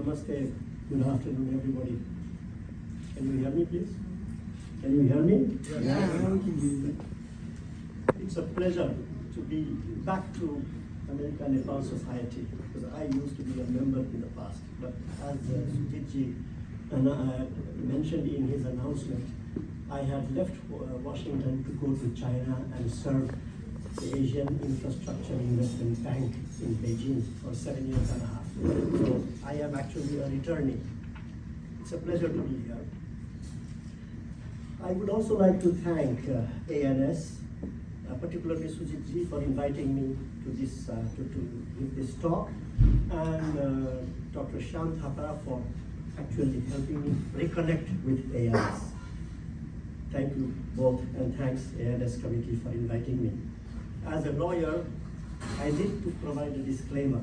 Namaste. Good afternoon, everybody. Can you hear me, please? Can you hear me? Yeah. It's a pleasure to be back to American Nepal Society, because I used to be a member in the past. But as Sujitji mentioned in his announcement, I had left Washington to go to China and serve the Asian Infrastructure Investment Bank in Beijing for 7 years and a half. So I am actually a returnee. It's a pleasure to be here. I would also like to thank ANS, particularly Sujitji, for inviting me to this to give this talk, and Dr. Shant Thapra for actually helping me reconnect with ANS. Thank you both, and thanks ANS committee for inviting me. As a lawyer, I need to provide a disclaimer.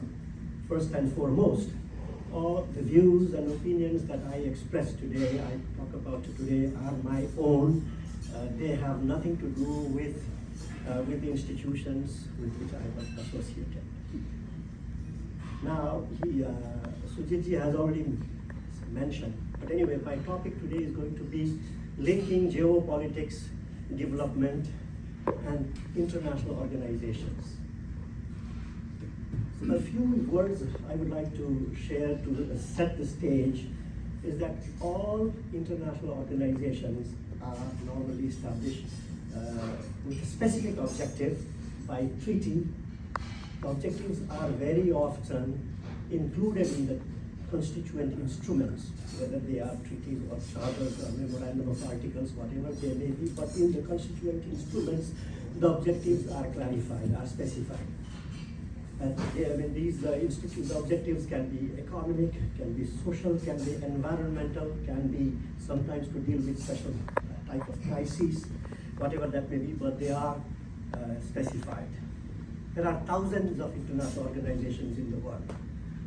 First and foremost, all the views and opinions that I express today, I talk about today, are my own. They have nothing to do with the institutions with which I was associated. Now, Sujitji has already mentioned, but anyway, my topic today is going to be linking geopolitics, development, and international organizations. So a few words I would like to share to set the stage is that all international organizations are normally established with a specific objective by treaty. The objectives are very often included in the constituent instruments, whether they are treaties or charters or memorandum of articles, whatever they may be, but in the constituent instruments, the objectives are clarified, are specified. And these institute objectives can be economic, can be social, can be environmental, can be sometimes to deal with special type of crises, whatever that may be, but they are specified. There are thousands of international organizations in the world.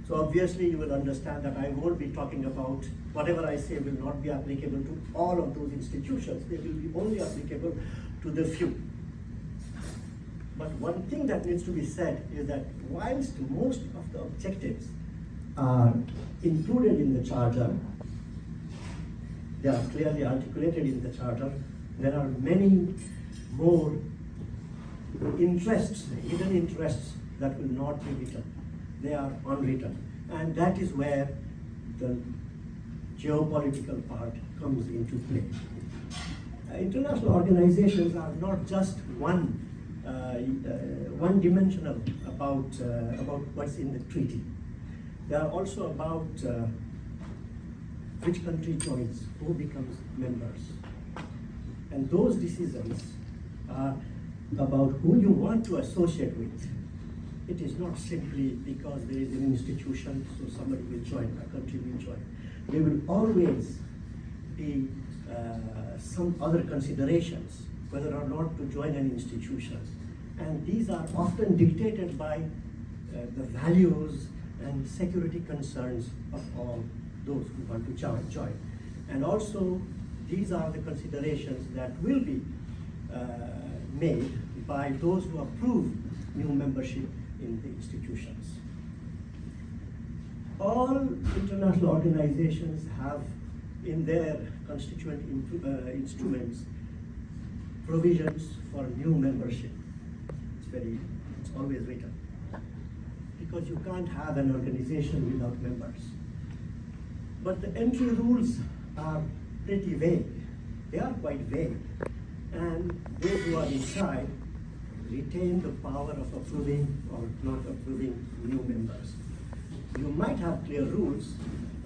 So obviously you will understand that I won't be talking about, whatever I say will not be applicable to all of those institutions. They will be only applicable to the few. But one thing that needs to be said is that whilst most of the objectives are included in the charter, they are clearly articulated in the charter, there are many more interests, hidden interests, that will not be written. They are unwritten. And that is where the geopolitical part comes into play. International organizations are not just one-dimensional about what's in the treaty. They are also about which country joins, who becomes members. And those decisions are about who you want to associate with. It is not simply because there is an institution, so somebody will join, a country will join. There will always be some other considerations, whether or not to join an institution. And these are often dictated by the values and security concerns of all those who want to join. And also, these are the considerations that will be made by those who approve new membership in the institutions. All international organizations have in their constituent instruments provisions for new membership. It's always written. Because you can't have an organization without members. But the entry rules are pretty vague. They are quite vague. And those who are inside retain the power of approving or not approving new members. You might have clear rules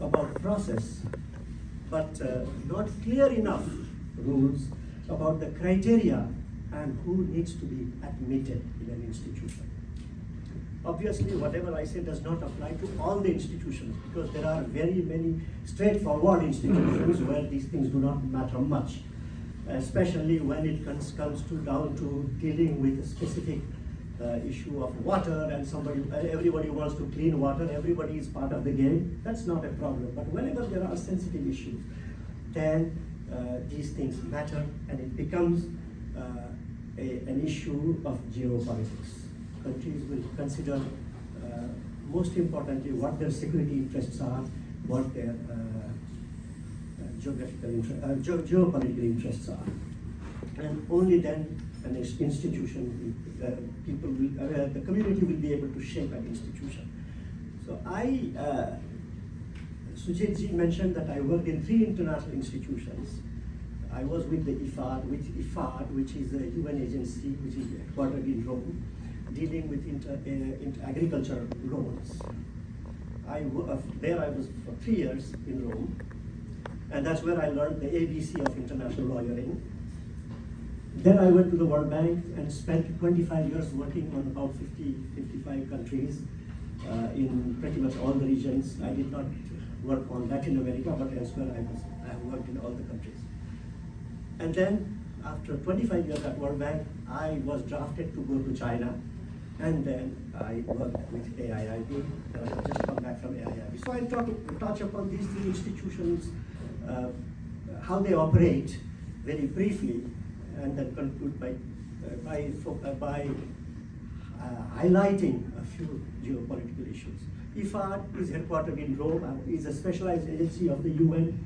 about process, but not clear enough rules about the criteria and who needs to be admitted in an institution. Obviously, whatever I say does not apply to all the institutions, because there are very many straightforward institutions where these things do not matter much, especially when it comes down to dealing with a specific issue of water, and everybody wants to clean water, everybody is part of the game. That's not a problem. But whenever there are sensitive issues, then these things matter, and it becomes an issue of geopolitics. Countries will consider, most importantly, what their security interests are, what their geopolitical interests are. And only then an institution, the community will be able to shape an institution. So Sujitji mentioned that I worked in 3 international institutions. I was with the IFAD, which is a UN agency, which is headquartered in Rome, dealing with agricultural loans. There I was for 3 years in Rome, and that's where I learned the ABC of international lawyering. Then I went to the World Bank and spent 25 years working on about 55 countries in pretty much all the regions. I did not work on Latin America, but elsewhere I have worked in all the countries. And then after 25 years at World Bank, I was drafted to go to China, and then I worked with AIIB. I just come back from AIIB. So I touch upon these 3 institutions, how they operate very briefly, and then conclude by highlighting a few geopolitical issues. IFAD is headquartered in Rome, is a specialized agency of the UN,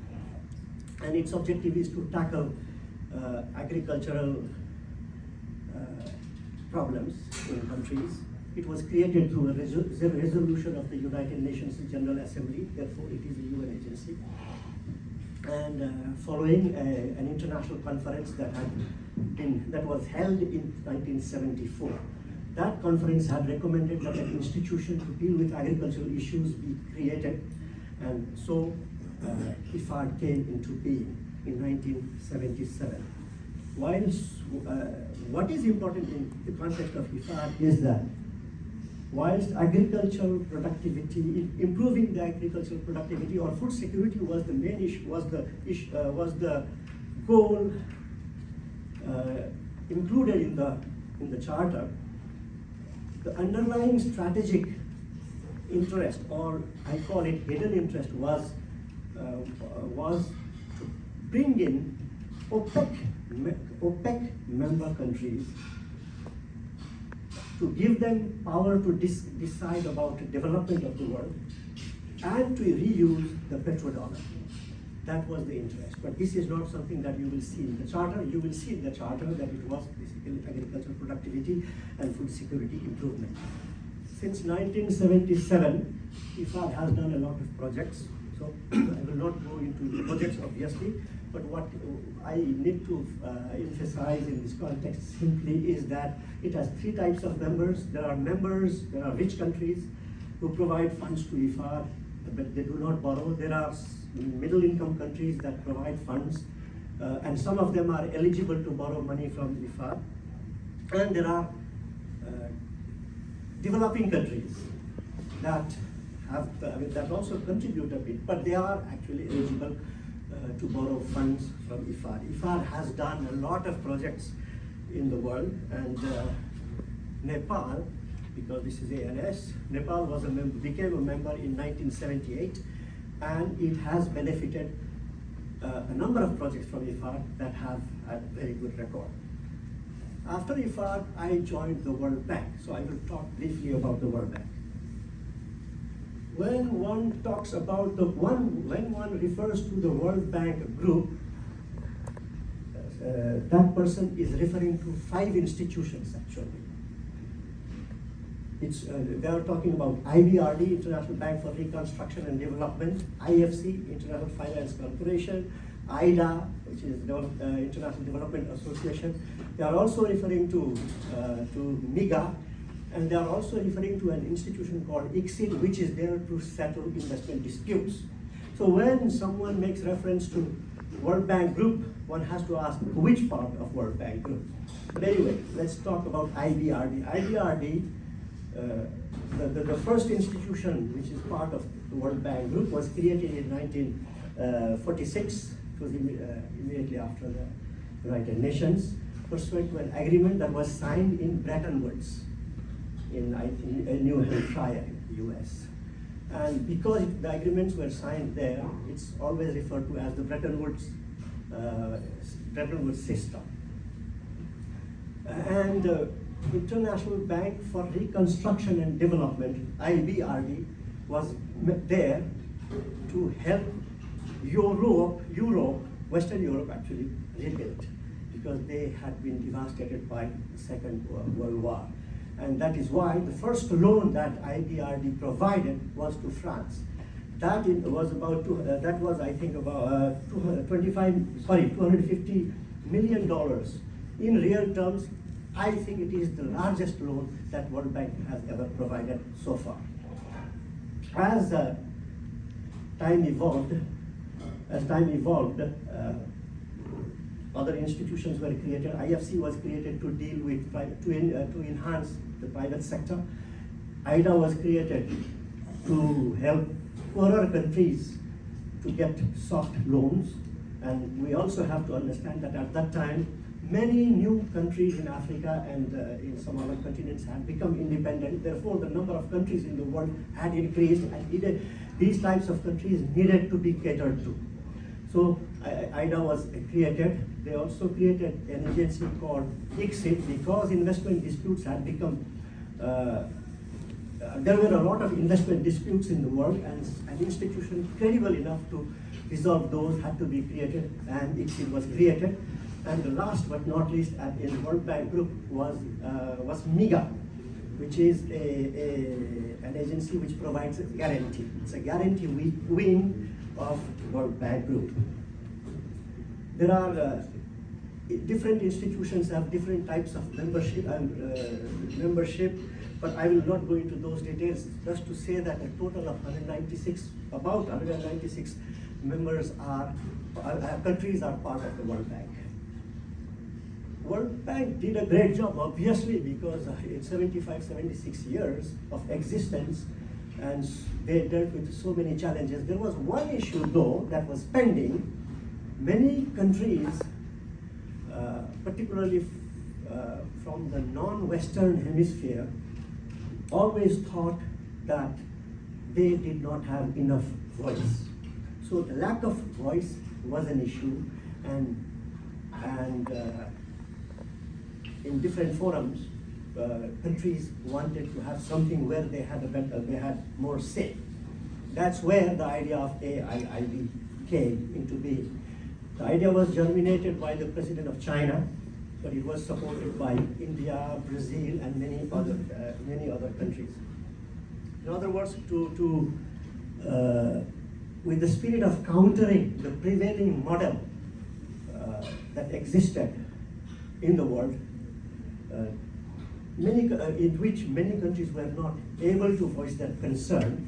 and its objective is to tackle agricultural problems in countries. It was created through a resolution of the United Nations General Assembly, therefore it is a UN agency. And following an international conference that was held in 1974. That conference had recommended that an institution to deal with agricultural issues be created, and so IFAD came into being in 1977. Whilst what is important in the context of IFAD is that whilst agricultural productivity, improving the agricultural productivity or food security was the main issue, was the goal included in the charter, the underlying strategic interest, or I call it hidden interest, was to bring in OPEC member countries, to give them power to decide about the development of the world, and to reuse the petrodollar. That was the interest. But this is not something that you will see in the charter. You will see in the charter that it was basically agricultural productivity and food security improvement. Since 1977, IFAD has done a lot of projects. So I will not go into the projects, obviously, but what I need to emphasize in this context simply is that it has 3 types of members. There are rich countries who provide funds to IFAD, but they do not borrow. There are middle income countries that provide funds, and some of them are eligible to borrow money from IFAD. And there are developing countries that that also contribute a bit, but they are actually eligible to borrow funds from IFAD. IFAD has done a lot of projects in the world, and Nepal, because this is ANS, Nepal became a member in 1978, and it has benefited a number of projects from IFAD that have a very good record. After IFAD, I joined the World Bank, so I will talk briefly about the World Bank. When one talks about when one refers to the World Bank group, that person is referring to 5 institutions actually. They are talking about IBRD, International Bank for Reconstruction and Development, IFC, International Finance Corporation, IDA, which is International Development Association. They are also referring to MIGA, and they are also referring to an institution called ICSID, which is there to settle investment disputes. So when someone makes reference to World Bank Group, one has to ask which part of World Bank Group. But anyway, let's talk about IBRD. IBRD, the first institution which is part of the World Bank Group, was created in 1946. It was immediately after the United Nations, pursuant to an agreement that was signed in Bretton Woods in New Hampshire, US. And because the agreements were signed there, it's always referred to as the Bretton Woods system. And the International Bank for Reconstruction and Development, IBRD, was there to help Western Europe actually rebuild, because they had been devastated by the Second World War. And that is why the first loan that IBRD provided was to France. That was I think about $250 million. In real terms, I think it is the largest loan that World Bank has ever provided so far. As time evolved, other institutions were created. IFC was created to deal with to enhance the private sector. IDA was created to help poorer countries to get soft loans. And we also have to understand that at that time, many new countries in Africa and in some other continents had become independent. Therefore, the number of countries in the world had increased, and these types of countries needed to be catered to. So IDA was created. They also created an agency called ICSID, because investment disputes had become, there were a lot of investment disputes in the world, and an institution credible enough to resolve those had to be created, and ICSID was created. And the last but not least in the World Bank Group was MIGA, which is an agency which provides a guarantee. It's a guarantee wing of World Bank Group. There are different institutions have different types of membership, but I will not go into those details. Just to say that a total of about 196 members countries are part of the World Bank. World Bank did a great job, obviously, because in 76 years of existence, and they dealt with so many challenges. There was one issue, though, that was pending. Many countries, particularly from the non-Western hemisphere, always thought that they did not have enough voice. So the lack of voice was an issue, and in different forums, countries wanted to have something where they had more say. That's where the idea of AIIB came into being. The idea was germinated by the president of China, but it was supported by India, Brazil, and many other countries. In other words, with the spirit of countering the prevailing model that existed in the world, in which many countries were not able to voice their concern,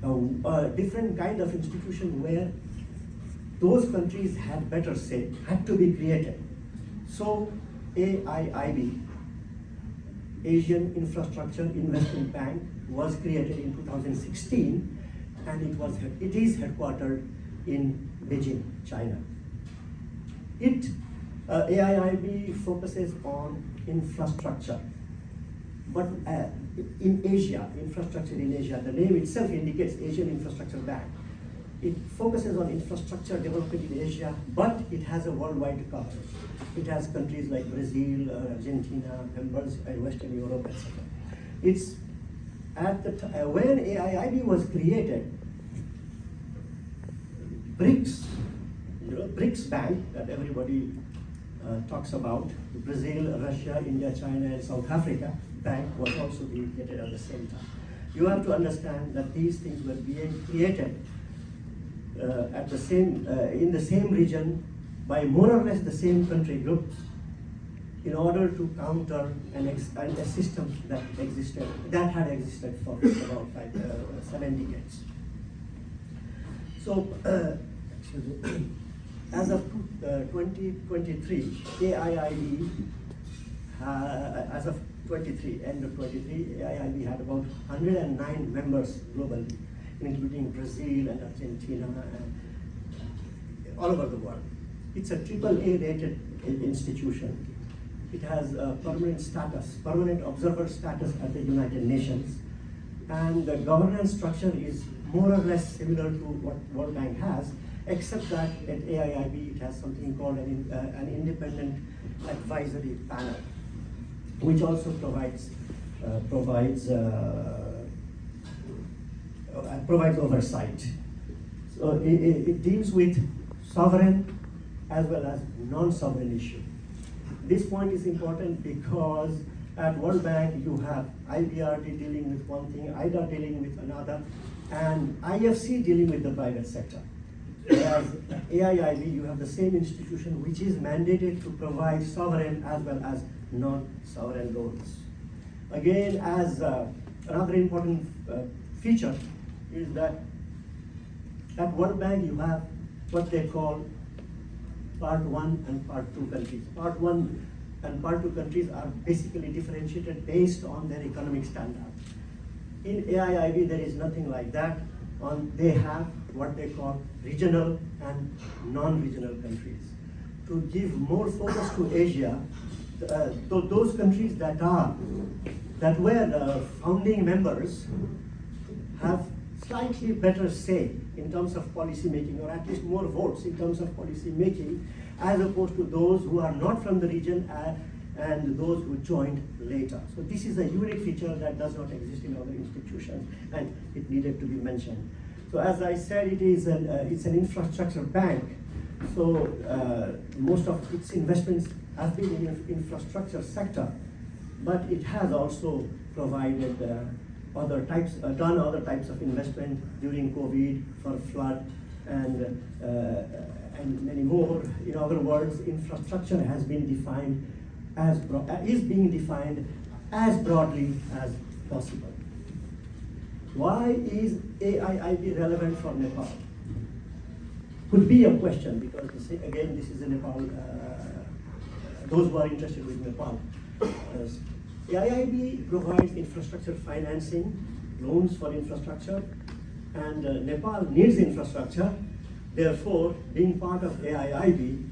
a different kind of institution where those countries had better say had to be created. So AIIB, Asian Infrastructure Investment Bank, was created in 2016, and it is headquartered in Beijing, China. AIIB focuses on infrastructure, but in Asia, infrastructure in Asia, the name itself indicates Asian Infrastructure Bank. It focuses on infrastructure development in Asia, but it has a worldwide coverage. It has countries like Brazil, Argentina, members in Western Europe, etc. It's at the when AIIB was created, BRICS Bank that everybody talks about, Brazil, Russia, India, China, and South Africa Bank was also being created at the same time. You have to understand that these things were being created in the same region by more or less the same country groups in order to counter a system that had existed for about 7 decades. So, as of 2023, AIIB, as of end of 23, AIIB had about 109 members globally, including Brazil and Argentina and all over the world. It's a AAA rated institution. It has a permanent observer status at the United Nations, and the governance structure is more or less similar to what World Bank has, except that at AIIB it has something called an independent advisory panel, which also provides oversight. So it deals with sovereign as well as non-sovereign issue. This point is important because at World Bank you have IBRD dealing with one thing, IDA dealing with another, and IFC dealing with the private sector. Whereas AIIB, you have the same institution which is mandated to provide sovereign as well as non-sovereign loans. Again, as another important feature is that at World Bank you have what they call Part 1 and Part 2 countries. Part 1 and Part 2 countries are basically differentiated based on their economic standard. In AIIB, there is nothing like that. They have what they call regional and non-regional countries. To give more focus to Asia, those countries that were the founding members have slightly better say in terms of policy making, or at least more votes in terms of policy making, as opposed to those who are not from the region and those who joined later. So this is a unique feature that does not exist in other institutions, and it needed to be mentioned. So as I said, it's an infrastructure bank. So most of its investments have been in the infrastructure sector, but it has also provided done other types of investment during COVID for flood and many more. In other words, infrastructure has been defined is being defined as broadly as possible. Why is AIIB relevant for Nepal? Could be a question, because again, this is a Nepal, those who are interested with Nepal. AIIB provides infrastructure financing, loans for infrastructure, and Nepal needs infrastructure. Therefore, being part of AIIB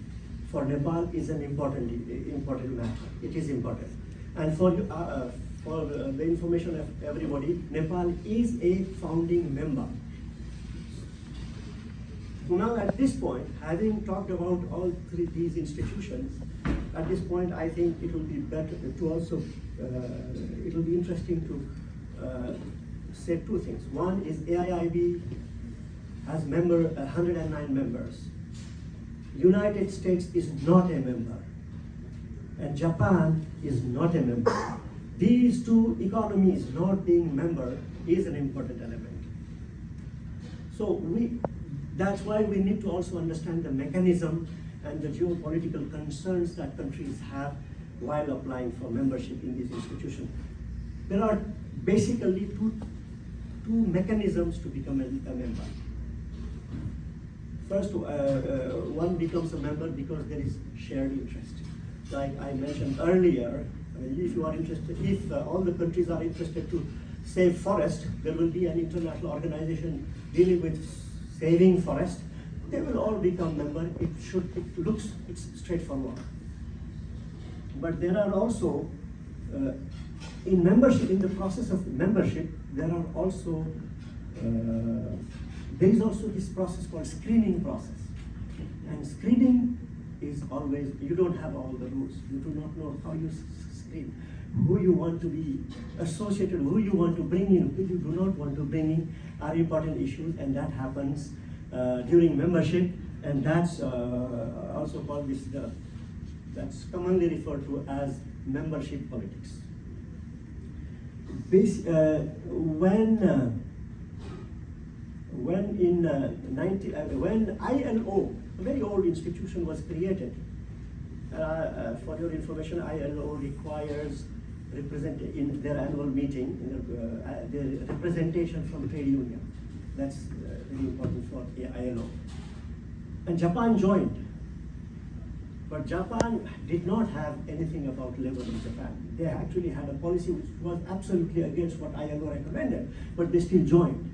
for Nepal is an important matter. It is important. And for the information of everybody, Nepal is a founding member. So now at this point, having talked about all these institutions, at this point I think it will be better to also, it will be interesting to say two things. One is AIIB has 109 members. United States is not a member, and Japan is not a member. These two economies not being member is an important element. So that's why we need to also understand the mechanism and the geopolitical concerns that countries have while applying for membership in these institutions. There are basically two mechanisms to become a member. First, one becomes a member because there is shared interest. Like I mentioned earlier, if you are interested, if all the countries are interested to save forest, there will be an international organization dealing with saving forest. They will all become member. It's straightforward. But there are also, in the process of membership, there is also this process called screening process. And screening is always, you don't have all the rules. You do not know how you screen, who you want to be associated, who you want to bring in, who you do not want to bring in are important issues, and that happens during membership, and that's also called this, that's commonly referred to as membership politics. When ILO, a very old institution, was created, for your information, ILO requires in their annual meeting, the representation from trade union. That's very important for ILO. And Japan joined. But Japan did not have anything about labor in Japan. They actually had a policy which was absolutely against what ILO recommended, but they still joined.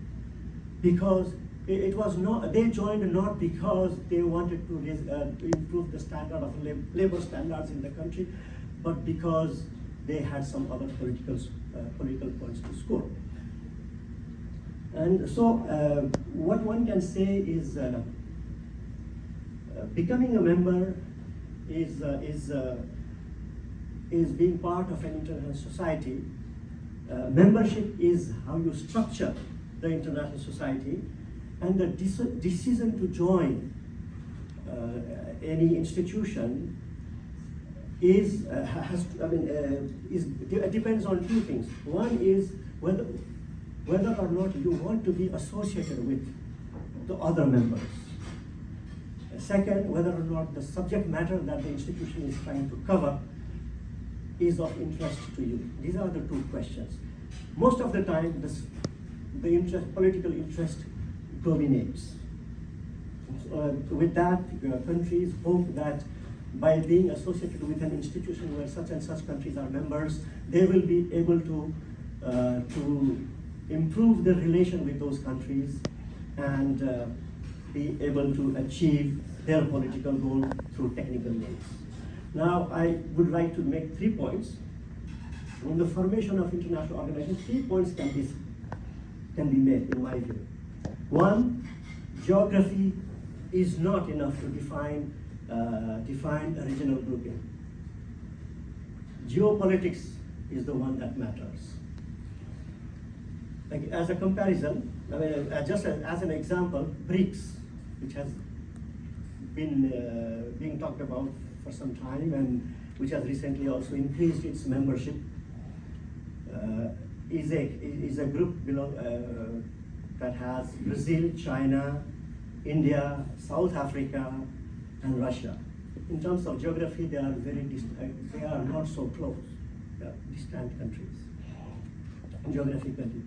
Because they joined not because they wanted to improve the standard of labor standards in the country, but because they had some other political points to score. And so what one can say is becoming a member is being part of an international society. Membership is how you structure the international society, And the decision to join any institution is depends on two things. One is whether or not you want to be associated with the other members. Second, whether or not the subject matter that the institution is trying to cover is of interest to you. These are the two questions. Most of the time, the political interest dominates. With that, countries hope that by being associated with an institution where such and such countries are members, they will be able to improve the relation with those countries and be able to achieve their political goal through technical means. Now, I would like to make 3 points. In the formation of international organizations, 3 points can be made, in my view. One, geography is not enough to define a regional grouping. Geopolitics is the one that matters. Like, as a comparison, just as an example, BRICS, which has been being talked about for some time and which has recently also increased its membership, is a group that has Brazil, China, India, South Africa, and Russia. In terms of geography, they are they are not so close. They are distant countries, geographically.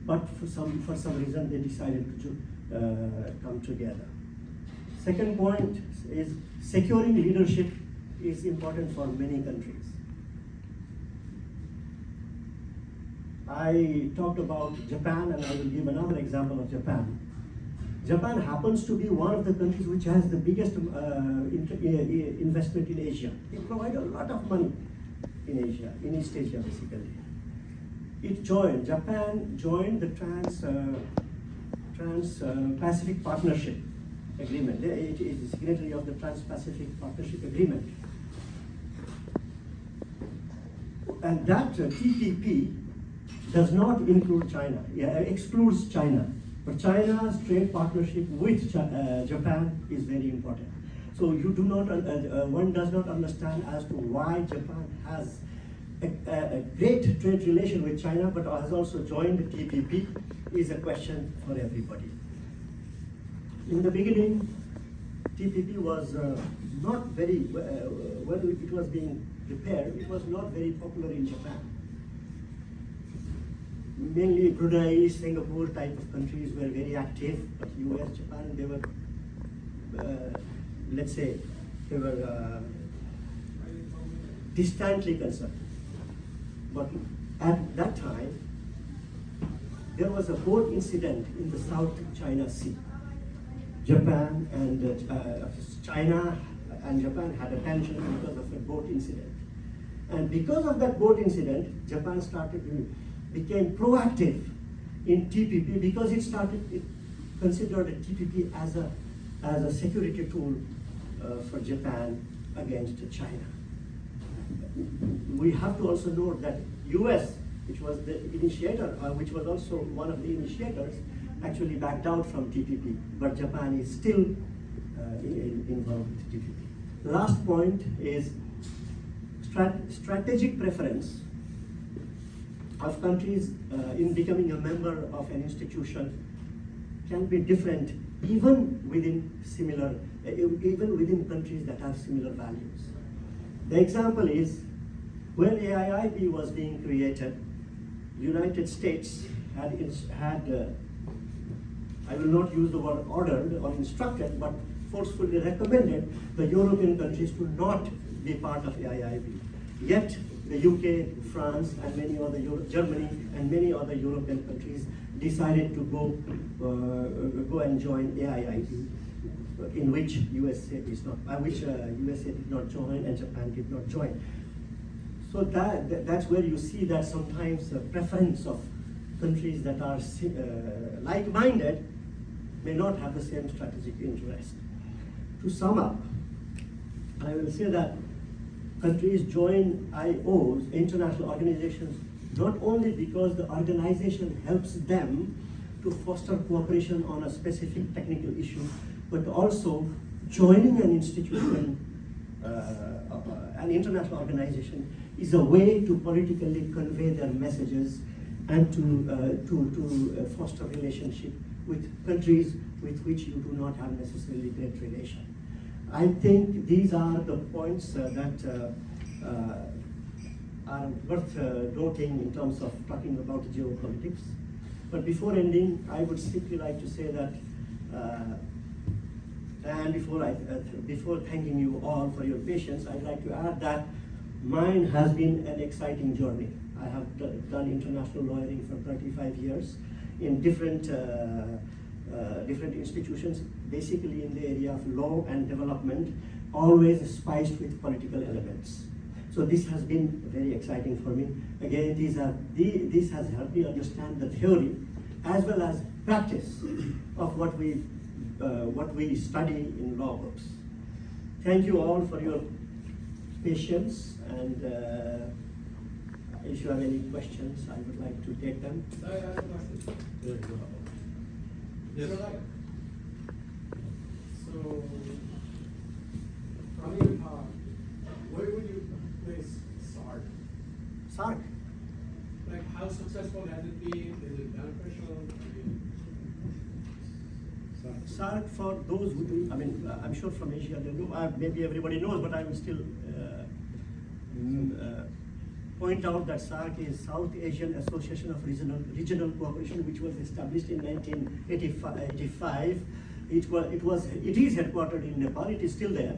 But for some reason, they decided to come together. Second point is securing leadership is important for many countries. I talked about Japan, and I will give another example of Japan. Japan happens to be one of the countries which has the biggest investment in Asia. They provide a lot of money in Asia, in East Asia basically. Japan joined the Trans-Pacific Partnership Agreement. It is the signatory of the Trans-Pacific Partnership Agreement. And that TPP does not include China, excludes China. But China's trade partnership with Japan is very important. So you do not, one does not understand as to why Japan has a great trade relation with China, but has also joined the TPP is a question for everybody. In the beginning, TPP was not very, when it was being prepared, it was not very popular in Japan. Mainly Brunei, Singapore type of countries were very active, but US, Japan, they were, let's say, they were distantly concerned. But at that time, there was a boat incident in the South China Sea. Japan and China and Japan had a tension because of a boat incident. And because of that boat incident, Japan became proactive in TPP because it considered TPP as a security tool for Japan against China. We have to also note that US, which was the initiator, which was also one of the initiators, actually backed out from TPP, but Japan is still involved with TPP. The last point is strategic preference of countries in becoming a member of an institution can be different even within countries that have similar values. The example is when AIIB was being created, United States had I will not use the word ordered or instructed, but forcefully recommended the European countries to not be part of AIIB. Yet the UK, France, and many other Germany and many other European countries decided to go and join AIIB, in which USA did not join and Japan did not join. So that's where you see that sometimes the preference of countries that are like-minded may not have the same strategic interest. To sum up, I will say that countries join IOs, international organizations, not only because the organization helps them, to foster cooperation on a specific technical issue, but also joining an institution, an international organization, is a way to politically convey their messages and to foster relationship with countries with which you do not have necessarily great relation. I think these are the points that are worth noting in terms of talking about geopolitics. But before ending, I would simply like to say that, and before thanking you all for your patience, I'd like to add that mine has been an exciting journey. I have done international lawyering for 35 years in different institutions, basically in the area of law and development, always spiced with political elements. So this has been very exciting for me. Again, this has helped me understand the theory as well as practice of what we study in law books. Thank you all for your patience, and if you have any questions, I would like to take them. I have a question. There you go. Yes. So, I mean, where would you place SARC? SARC. Like, how successful has it been? Is it beneficial? SARC, for those who do, I mean, I'm sure from Asia they know, maybe everybody knows, but I will still point out that SARC is South Asian Association of Regional Cooperation, which was established in 1985. It is headquartered in Nepal. It is still there,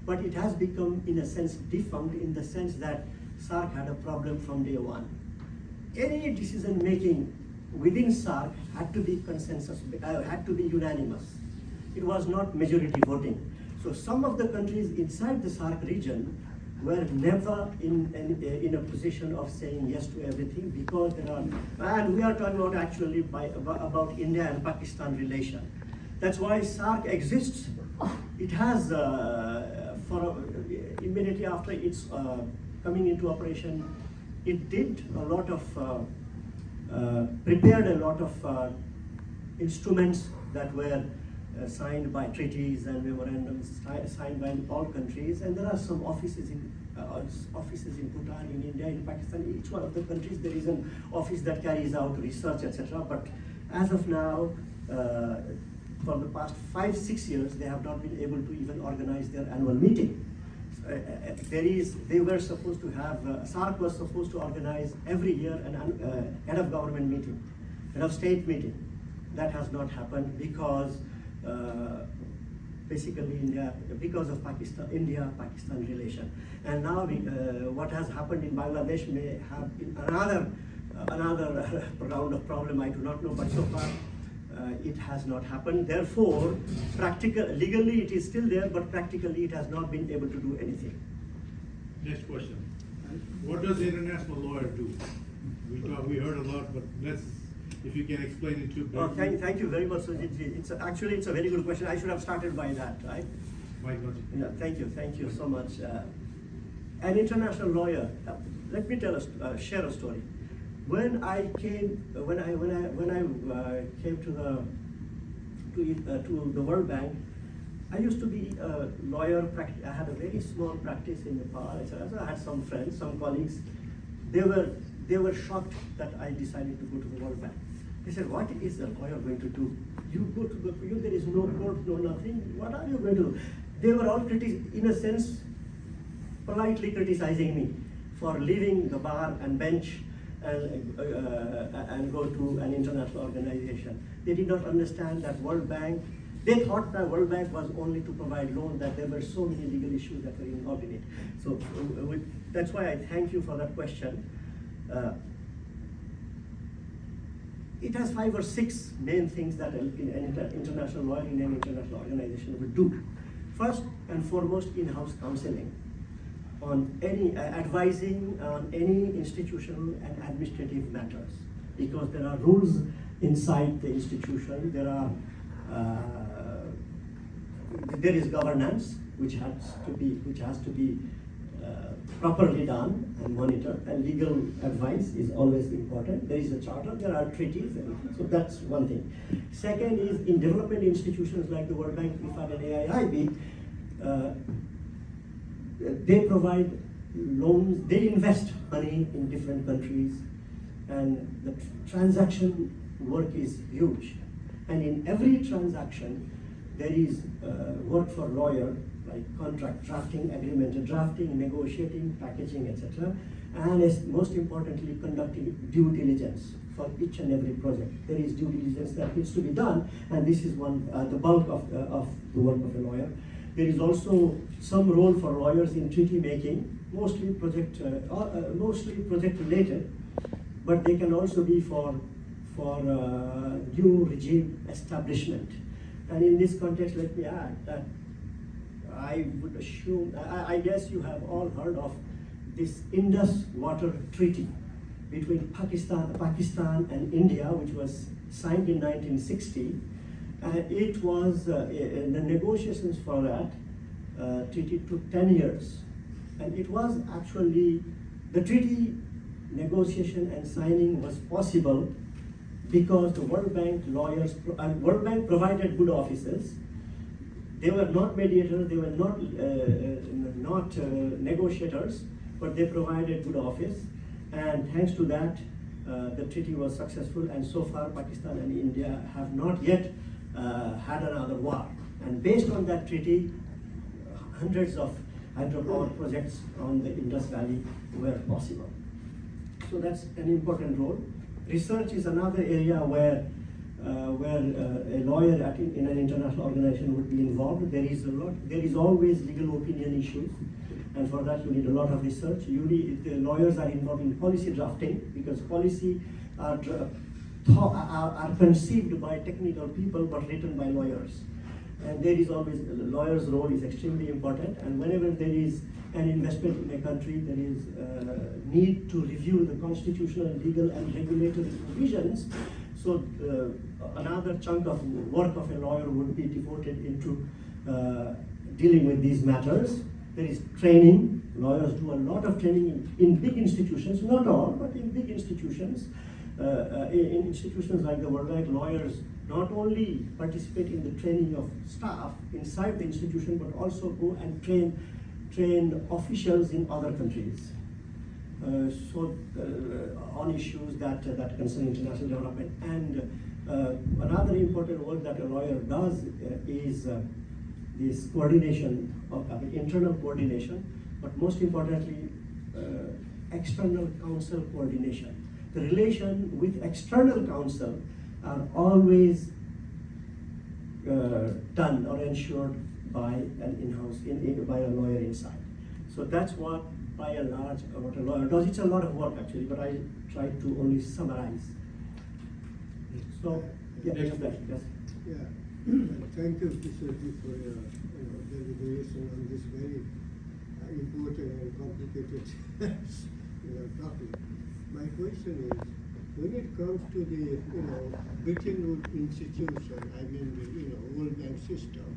but it has become, in a sense, defunct in the sense that SARC had a problem from day one. Any decision making within SARC had to be consensus, had to be unanimous. It was not majority voting. So some of the countries inside the SARC region were never in a position of saying yes to everything, because there are, and we are talking about actually about India and Pakistan relation. That's why SARC exists. It has, immediately after its coming into operation, it did a lot of, prepared a lot of instruments that were signed by treaties and memorandums signed by all countries, and there are some offices in Bhutan, in India, in Pakistan. Each one of the countries there is an office that carries out research, etc. But as of now, for the past 5-6 years, they have not been able to even organize their annual meeting. They were supposed to have, SARC was supposed to organize every year an head of government meeting, head of state meeting. That has not happened because basically because of India-Pakistan relation. And now what has happened in Bangladesh may have been another round of problem, I do not know, but so far it has not happened. Therefore, legally it is still there, but practically it has not been able to do anything. Next question. What does the international lawyer do? We heard a lot, but if you can explain it to Oh, thank you very much, Sujit. It's a very good question. I should have started by that, right? Why not? Yeah, thank you so much. An international lawyer. Let me share a story. When I came to the World Bank, I used to be a lawyer. I had a very small practice in Nepal. I had some friends, some colleagues. They were shocked that I decided to go to the World Bank. They said, "What is a lawyer going to do? You go to there is no court, no nothing. What are you going to do?" They were all in a sense, politely criticizing me for leaving the bar and bench and go to an international organization. They did not understand that World Bank. They thought that World Bank was only to provide loan, that there were so many legal issues that were involved in it. So that's why I thank you for that question. It has 5 or 6 main things that an international lawyer in an international organization would do. First and foremost, in-house counseling on any advising on any institutional and administrative matters, because there are rules inside the institution. There is governance which has to be properly done and monitored, and legal advice is always important. There is a charter, there are treaties, and so that's one thing. Second is in development institutions like the World Bank, IFAD, and AIIB, they provide loans, they invest money in different countries, and the transaction work is huge. And in every transaction, there is work for lawyer, like contract drafting, agreement drafting, negotiating, packaging, etc. And most importantly, conducting due diligence for each and every project. There is due diligence that needs to be done, and this is the bulk of the work of a lawyer. There is also some role for lawyers in treaty making, mostly project related, but they can also be for new regime establishment. And in this context, let me add that I would assume, I guess you have all heard of this Indus Water Treaty between Pakistan and India, which was signed in 1960. It was, the negotiations for that treaty took 10 years. And it was actually, the treaty negotiation and signing was possible because the World Bank lawyers, World Bank provided good offices. They were not mediators, they were not negotiators, but they provided good office. And thanks to that, the treaty was successful. And so far, Pakistan and India have not yet had another war. And based on that treaty, hundreds of hydropower projects on the Indus Valley were possible. So that's an important role. Research is another area where a lawyer in an international organization would be involved. There is always legal opinion issues, and for that you need a lot of research. The lawyers are involved in policy drafting because policy are conceived by technical people but written by lawyers. And there is always, the lawyer's role is extremely important, and whenever there is an investment in a country, there is need to review the constitutional, legal, and regulatory provisions. So another chunk of work of a lawyer would be devoted into dealing with these matters. There is training. Lawyers do a lot of training in big institutions, not all, but in big institutions. In institutions like the World Bank, lawyers not only participate in the training of staff inside the institution, but also go and train officials in other countries. On issues that concern international development. And another important work that a lawyer does is this coordination of internal coordination, but most importantly, external counsel coordination. The relation with external counsel are always done or ensured by an in-house, by a lawyer inside. So that's what, by and large, what a lawyer does. It's a lot of work actually, but I try to only summarize. So, yeah, yes. Yeah, thank you, Kishorji, for your deliberation on this very important and complicated topic. My question is, when it comes to the Bretton Woods institution, I mean the World Bank system,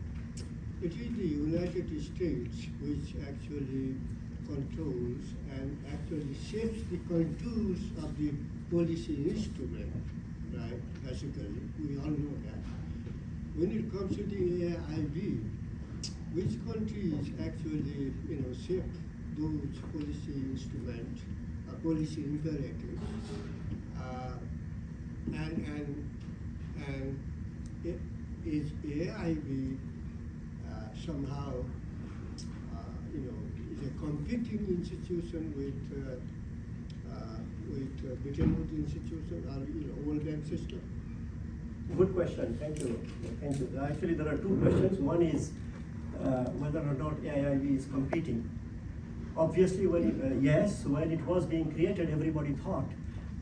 it is the United States which actually controls and actually shapes the contours of the policy instrument, right? Basically, we all know that. When it comes to the AIIB, which countries actually shape those policy instruments, policy imperatives, and is AIIB somehow is a competing institution with Bretton Woods institution or World Bank system? Good question. Thank you. Thank you. Actually, there are two questions. One is whether or not AIIB is competing. Obviously, yes, when it was being created, everybody thought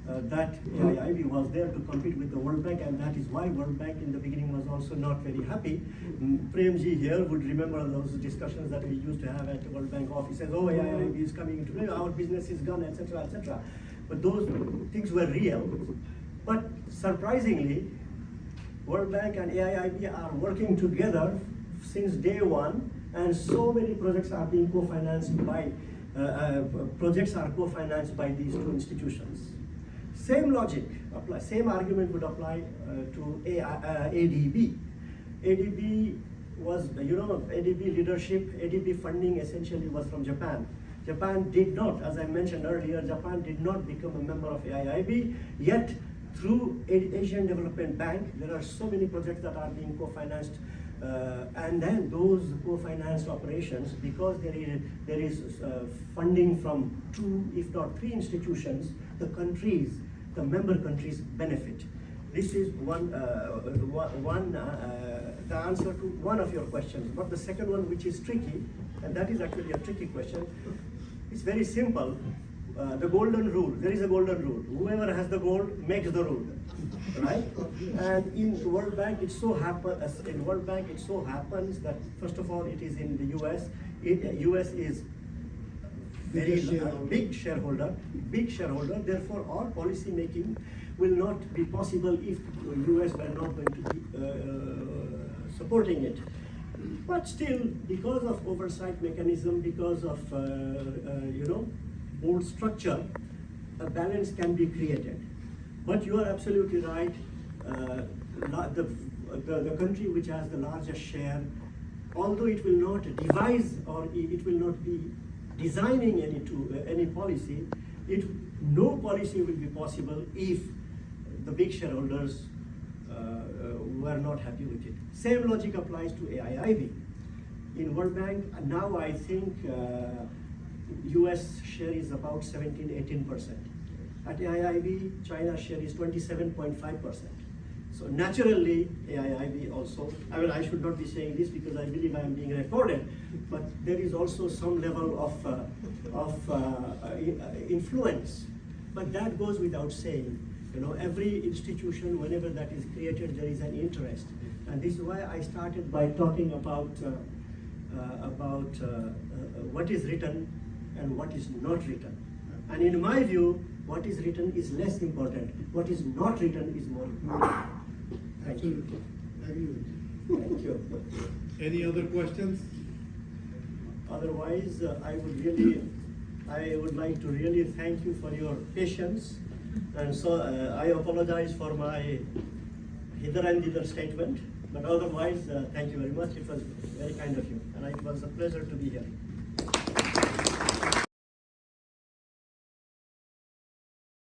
that AIIB was there to compete with the World Bank, and that is why World Bank in the beginning was also not very happy. Premji here would remember those discussions that we used to have at the World Bank offices. Oh, AIIB is coming into play, our business is gone, etc., etc. But those things were real. But surprisingly, World Bank and AIIB are working together since day one, and so many projects are being co-financed by projects are co-financed by these two institutions. Same logic apply, same argument would apply to ADB. ADB was, ADB leadership, ADB funding essentially was from Japan. Japan did not, as I mentioned earlier, Japan did not become a member of AIIB, yet through Asian Development Bank, there are so many projects that are being co-financed, and then those co-financed operations, because there is funding from 2, if not 3 institutions, the member countries benefit. This is the answer to one of your questions. But the second one, which is tricky, and that is actually a tricky question, it's very simple. The golden rule, there is a golden rule. Whoever has the gold makes the rule, right? And in World Bank, it so happens that first of all, it is in the US. US is very big shareholder. Therefore, all policy making will not be possible if the US were not going to be supporting it. But still, because of oversight mechanism, because of board structure, a balance can be created. But you are absolutely right. The country which has the largest share, although it will not devise or it will not be designing any policy, no policy will be possible if the big shareholders were not happy with it. Same logic applies to AIIB. In World Bank, now I think US share is about 17–18%. At AIIB, China's share is 27.5%. So naturally, AIIB also, I should not be saying this because I believe I am being recorded, but there is also some level of influence. But that goes without saying. Every institution, whenever that is created, there is an interest. And this is why I started by talking about what is written and what is not written. And in my view, what is written is less important. What is not written is more important. Thank you. Thank you. Any other questions? Otherwise, I would like to really thank you for your patience. And so I apologize for my hither and thither statement. But otherwise, thank you very much. It was very kind of you. And it was a pleasure to be here.